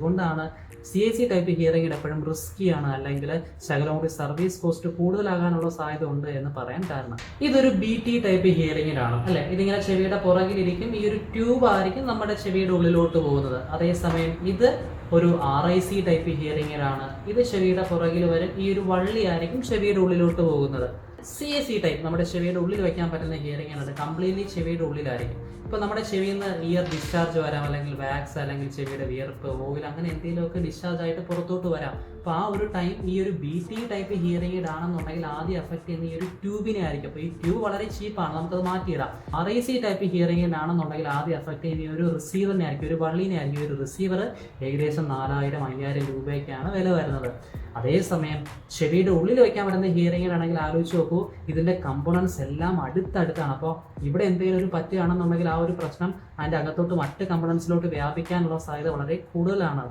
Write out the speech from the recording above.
അതുകൊണ്ടാണ് CAC type hearing എപ്പോഴും റിസ്കിയാണ്, അല്ലെങ്കിൽ ശകലം കൂടി സർവീസ് കോസ്റ്റ് കൂടുതലാകാനുള്ള സാധ്യത ഉണ്ട് എന്ന് പറയാൻ കാരണം. ഇതൊരു BT ടൈപ്പ് ഹിയറിംഗിലാണ് അല്ലെ. ഇതിങ്ങനെ ചെവിയുടെ പുറകിലിരിക്കും, ഈ ഒരു ട്യൂബ് ആയിരിക്കും നമ്മുടെ ചെവിയുടെ ഉള്ളിലോട്ട് പോകുന്നത്. അതേസമയം ഇത് ഒരു RIC ടൈപ്പ് ഹിയറിംഗിലാണ്. ഇത് ചെവിയുടെ പുറകിൽ വരും, ഈ ഒരു വള്ളി ആയിരിക്കും ചെവിയുടെ ഉള്ളിലോട്ട് പോകുന്നത്. CAC ടൈപ്പ് നമ്മുടെ ചെവിയുടെ ഉള്ളിൽ വെക്കാൻ പറ്റുന്ന ഹിയറിംഗ് ആണ്. കംപ്ലീറ്റ്ലി ചെവിയുടെ ഉള്ളിലായിരിക്കും. ഇപ്പോൾ നമ്മുടെ ചെവിയിൽ നിന്ന് ഇയർ ഡിസ്ചാർജ് വരാം, അല്ലെങ്കിൽ വാക്സ്, അല്ലെങ്കിൽ ചെവിയുടെ വിയർപ്പ്, ഓയിൽ, അങ്ങനെ എന്തെങ്കിലുമൊക്കെ ഡിസ്ചാർജ് ആയിട്ട് പുറത്തോട്ട് വരാം. അപ്പോൾ ആ ഒരു ടൈം ഈ ഒരു BT ടൈപ്പ് ഹിയറിംഗ് ആണെന്നുണ്ടെങ്കിൽ ആദ്യം എഫക്ട് ചെയ്യുന്ന ഈ ഒരു ട്യൂബിനെ ആയിരിക്കും. അപ്പോൾ ഈ ട്യൂബ് വളരെ ചീപ്പാണ്, നമുക്കത് മാറ്റിയിടാം. RIC ടൈപ്പ് ഹിയറിംഗ് ആണെന്നുണ്ടെങ്കിൽ ആദ്യം എഫക്ട് ചെയ്യുന്ന ഈ ഒരു റിസീവറിനെ ആയിരിക്കും, ഒരു വള്ളിനെ ആയിരിക്കും. ഒരു റിസീവർ ഏകദേശം 4000-5000 രൂപയൊക്കെയാണ് വില വരുന്നത്. അതേസമയം ചെവിയുടെ ഉള്ളിൽ വയ്ക്കാൻ പറ്റുന്ന ഹിയറിംഗ് ആണെങ്കിൽ ആലോചിച്ച് നോക്കൂ, ഇതിൻ്റെ കമ്പോണൻസ് എല്ലാം അടുത്തടുത്താണ്. അപ്പോൾ ഇവിടെ എന്തെങ്കിലും ഒരു പറ്റുകയാണെന്നുണ്ടെങ്കിൽ ആ ഒരു പ്രശ്നം അതിൻ്റെ അകത്തോട്ട് മറ്റ് കമ്പോണൻസിലോട്ട് വ്യാപിക്കാനുള്ള സാധ്യത വളരെ കൂടുതലാണ്.